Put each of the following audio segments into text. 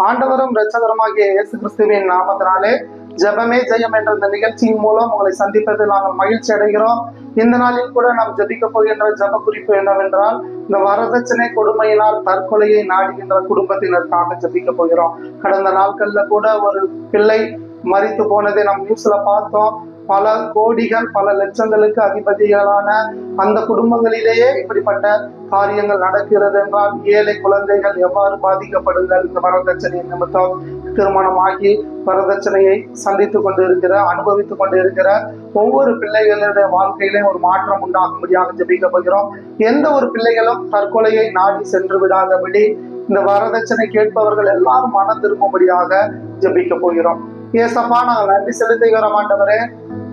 ஆண்டவரும் இரட்சகருமாகிய இயேசு கிறிஸ்துவின் நாமத்தினாலே ஜெபமே ஜெயம் என்ற இந்த நிகழ்ச்சியின் மூலம் உங்களை சந்திப்பதில் நாங்கள் மகிழ்ச்சி அடைகிறோம். இந்த நாளில் கூட நாம் ஜெபிக்க போகின்ற ஜெப குறிப்பு என்னவென்றால், இந்த வரதட்சணை கொடுமையினால் தற்கொலையை நாடுகின்ற குடும்பத்தினருக்காக ஜெபிக்க போகிறோம். கடந்த நாட்கள்ல கூட ஒரு பிள்ளை மரித்து போனதை நாம் நியூஸ்ல பார்த்தோம். பல கோடிகள் பல லட்சங்களுக்கு அதிபதிகளான அந்த குடும்பங்களிலேயே இப்படிப்பட்ட காரியங்கள் நடக்கிறது என்றால், ஏழை குழந்தைகள் எவ்வாறு பாதிக்கப்படுங்கள் இந்த வரதட்சணை நிமித்தம் திருமணமாகி வரதட்சணையை சந்தித்துக் கொண்டு இருக்கிற அனுபவித்துக் கொண்டு இருக்கிற ஒவ்வொரு பிள்ளைகளுடைய வாழ்க்கையிலும் ஒரு மாற்றம் உண்டாகும்படியாக ஜெபிக்க போகிறோம். எந்த ஒரு பிள்ளைகளும் தற்கொலையை நாடி சென்று விடாதபடி இந்த வரதட்சணை கேட்பவர்கள் எல்லாரும் மனம் திரும்பும்படியாக ஜெபிக்க போகிறோம். ஏசப்பா, நாங்கள் நன்றி செலுத்துகிறோம் ஆண்டவரே.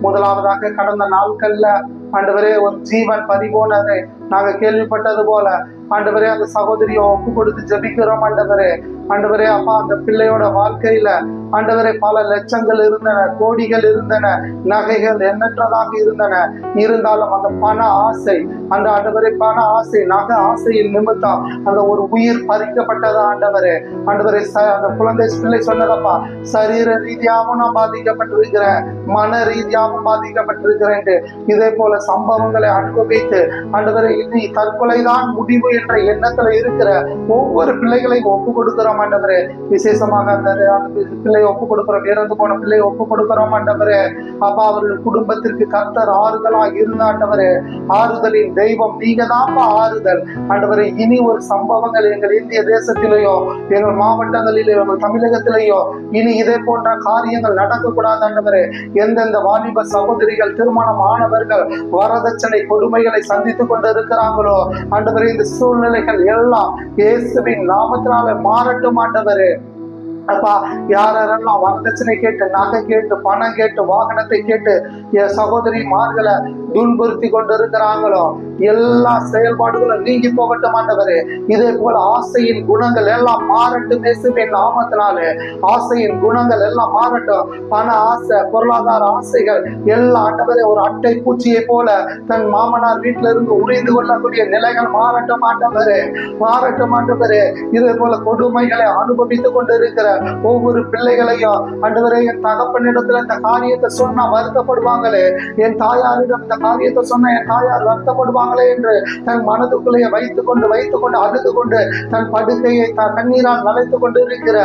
முதலாவதாக கடந்த நாட்கள்ல ஆண்டவரே ஒரு ஜீவன் பறிபோனதை நாங்க கேள்விப்பட்டது போல ஆண்டவரே அந்த சகோதரியை ஒப்பு கொடுத்து ஜெபிக்கிறோம் ஆண்டவரே. ஆண்டவரே அப்பா, அந்த பிள்ளையோட வாழ்க்கையில ஆண்டவரே பல லட்சங்கள் இருந்தன, கோடிகள் இருந்தன, நகைகள் எண்ணற்றதாக இருந்தன. இருந்தாலும் அந்த பண ஆசை, அந்த ஆண்டவரே பண ஆசை நகை ஆசையின் நிமித்தம் அந்த ஒரு உயிர் பறிக்கப்பட்டது ஆண்டவரே. ஆண்டவரே அந்த குழந்தை பிள்ளை சொன்னதப்பா, சரீர ரீதியாகவும் நான் பாதிக்கப்பட்டிருக்கிறேன், மன ரீதியாகவும் பாதிக்கப்பட்டிருக்கிறேன். இதே போல சம்பவங்களை அனுபவித்து ஆண்டவரே இனி தற்கொலைதான் முடிவு என்ற எண்ணத்துல இருக்கிற ஒவ்வொரு பிள்ளைகளையும் ஒப்பு கொடுக்கிறோம் ஆண்டவரே. விசேஷமாக அந்த பிள்ளையை ஒப்பு கொடுக்கிறோம், இறந்து போன பிள்ளையை ஒப்பு கொடுக்கிறோம் ஆண்டவரே. அப்பா, அவர்கள் குடும்பத்திற்கு கர்த்தர் ஆறுதலா இருந்த ஆண்டவரே. ஆறுதலின் தெய்வம் நீங்க தான் ஆறுதல் ஆண்டவரே. இனி ஒரு சம்பவங்கள் எங்கள் இந்திய தேசத்திலேயோ எங்கள் மாவட்டங்களிலேயோ எங்கள் தமிழகத்திலேயோ இனி இதே போன்ற காரியங்கள் நடக்கக்கூடாது ஆண்டவரே. எந்தெந்த வாலிப சகோதரிகள் திருமணம் ஆனவர்கள் வரதட்சணை கொடுமைகளை சந்தித்துக் கொண்டு இருக்கிறாங்களோ ஆண்டவரே, இந்த சூழ்நிலைகள் எல்லாம் இயேசுவின் நாமத்தினால மாறட்டும் ஆண்டவரே. அப்பா, யாரெல்லாம் வரதட்சணை கேட்டு நகை கேட்டு பணம் கேட்டு வாகனத்தை கேட்டு என் சகோதரிமார்களை துன்புறுத்தி கொண்டு இருக்கிறாங்களோ எல்லா செயல்பாடுகளும் நீங்கி போகட்டும் ஆண்டவரே. இதே போல ஆசையின் குணங்கள் எல்லாம் மாறட்டும் இயேசுவின் நாமத்தினாலே. ஆசையின் குணங்கள் எல்லாம் மாறட்டும். பண ஆசை, பொருளாதார ஆசைகள் எல்லாம் ஆண்டவரே ஒரு அட்டை பூச்சியை போல தன் மாமனார் வீட்டில இருந்து உறைந்து கொள்ளக்கூடிய நிலைகள் மாறட்டும் ஆண்டவரே, மாறட்டும் ஆண்டவரே. இதே போல கொடுமைகளை அனுபவித்துக் கொண்டு இருக்கிற ஒவ்வொரு பிள்ளைகளையும் ஆண்டவரே, என் தகப்பனிடத்துல இந்த காரியத்தை சொன்னா வருத்தப்படுவாங்களே, என் தாயாரிடம் இந்த காரியத்தை சொன்ன என் தாயார் வருத்தப்படுவாங்களே என்று தன் மனதுக்குள்ளேயே வைத்துக் கொண்டு அழுது கொண்டு தன் படுக்கையை கண்ணீரால் நனைத்துக் கொண்டு இருக்கிற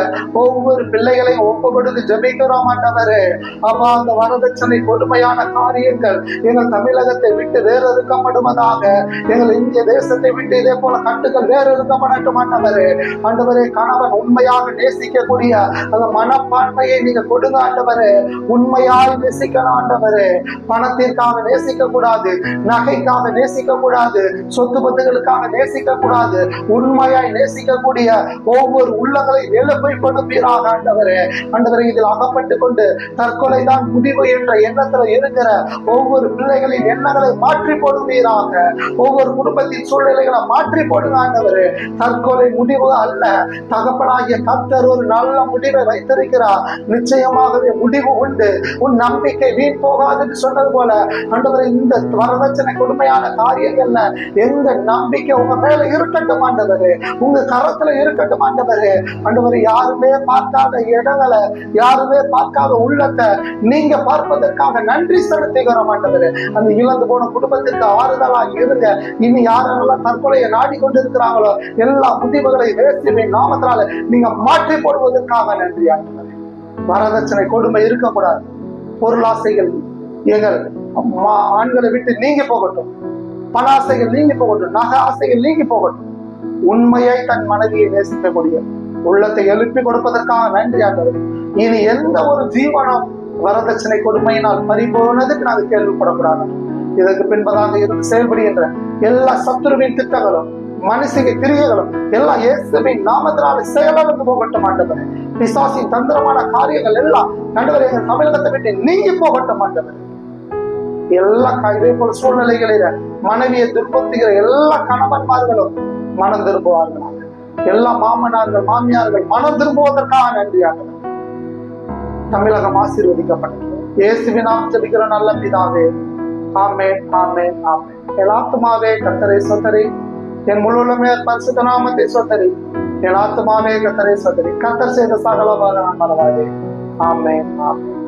ஒவ்வொரு பிள்ளைகளையும் ஒப்பு கொடுத்து ஜெபிக்கிறோம் ஆண்டவரே. அப்பா, அந்த வரதட்சணை கொடுமையான காரியங்கள் எங்கள் தமிழகத்தை விட்டு வேறு இருக்கப்படுவதாக, எங்கள் இந்திய தேசத்தை விட்டு இதே போல கட்டுகள் வேறு இருக்கப்படட்டும் ஆண்டவரே. ஆண்டவரே, கணவன் உண்மையாக நேசிக்கக்கூடிய அந்த மனப்பான்மையை நீங்க கொடுங்க ஆண்டவரே. உண்மையாய் நேசிக்கணும் ஆண்டவரே. பணத்திற்காக நேசிக்க கூடாது, நகைக்காக நேசிக்க கூடாது, சொத்து பத்துகளுக்காக நேசிக்க கூடாது. உண்மையாய் நேசிக்கக்கூடிய ஒவ்வொரு உள்ளங்களை எழுப்பை கொடுப்பீராக ஆண்டவரே. ஆண்டவரே, இதில் அகப்பட்டு கொண்டு தற்கொலை தான் முடிவு என்ற எண்ணத்துல இருக்கிற ஒவ்வொரு பிள்ளைகளின் எண்ணங்களை மாற்றி போடுவீராக. ஒவ்வொரு குடும்பத்தின் சூழ்நிலைகளை மாற்றி போடுங்க ஆண்டவரே. தற்கொலை முடிவு அல்ல, தகப்பனாகிய கர்த்தர் ஒரு நல்ல முடிவை வைத்திருக்கிறார். நிச்சயமாகவே முடிவு உண்டு. உன் நம்பிக்கை வீண் போகாதுன்னு சொன்னது போல ஆண்டவரே, இந்த வரதட்சணை கொடுமையான காரியங்கள்ல எந்த நம்பிக்கை உங்க மேல இருக்கட்டும் ஆண்டவரே, உங்க கரத்துல இருக்கட்டும் ஆண்டவரே. ஆண்டவரே, யாருமே பார்க்காத இடங்களை, யாருமே பார்க்காத உள்ளத்தை நீங்க பார்ப்பதற்காக நன்றி செலுத்துகிறோம் ஆண்டவரே. அந்த இழந்து போன குடும்பத்திற்கு ஆறுதலா இருங்க. இனி யாரெல்லாம் தற்கொலையை நாடிக்கொண்டிருக்கிறாங்களோ எல்லா முடிவுகளை இயேசுவின் நாமத்தினால நீங்க மாற்றி போடுவதற்காக நன்றி ஆண்டவரே. வரதட்சணை கொடுமை இருக்கக்கூடாது. பொருளாசைகள் எங்கள் ஆண்களை விட்டு நீங்கி போகட்டும். பண ஆசைகள் நீங்கி போகட்டும். நகை ஆசைகள் நீங்கி போகட்டும். உண்மையை தன் மனைவியை நேசிக்கக்கூடிய உள்ளத்தை எழுப்பி கொடுப்பதற்காக நன்றி ஆண்டவரே. இனி எந்த ஒரு ஜீவனம் வரதட்சணை கொடுமையினால் பறிபோனதுக்கு நாங்கள் கேள்விப்படக்கூடாது. இதற்கு பின்பதாக இருந்து செயல்படுகின்ற எல்லா சத்துருவின் திட்டங்களும் மனுஷங்க கிரியைகளும் எல்லாம் இயேசுவின் நாமத்தினால செயலிழந்து போகட்டும் ஆண்டவரே. பிசாசின் தந்திரமான காரியங்கள் எல்லாம் ஆண்டவரே எங்கள் தமிழகத்தை விட்டு நீங்கி போகட்டும் ஆண்டவரே. எல்லா இதே போல சூழ்நிலைகளில மனைவியை துன்புறுத்துகிற எல்லா கணவன்மார்களும் மனம் திரும்புவார்கள். எல்லா மாமனார்கள் மாமியார்கள் மனம் திரும்புவதற்காக நன்றி ஆண்டவரே. தமிழகம் ஆசீர்வதிக்கப்பட்டது. இயேசுவின் நாமத்தில் ஜெபிக்கிற நல்ல பிதாவே, ஆமென், ஆமென், ஆமென். எல்லாத்துமாவே கர்த்தரை ஸ்தோத்திரி, என் முழு பரிசுத்த நாமத்தை ஸ்தோத்திரி. என் ஆத்துமாவே கர்த்தரை சதுரி. கர்த்தர் செய்த சகலமாக நான் மறவாதே. ஆமென். ஆமென்.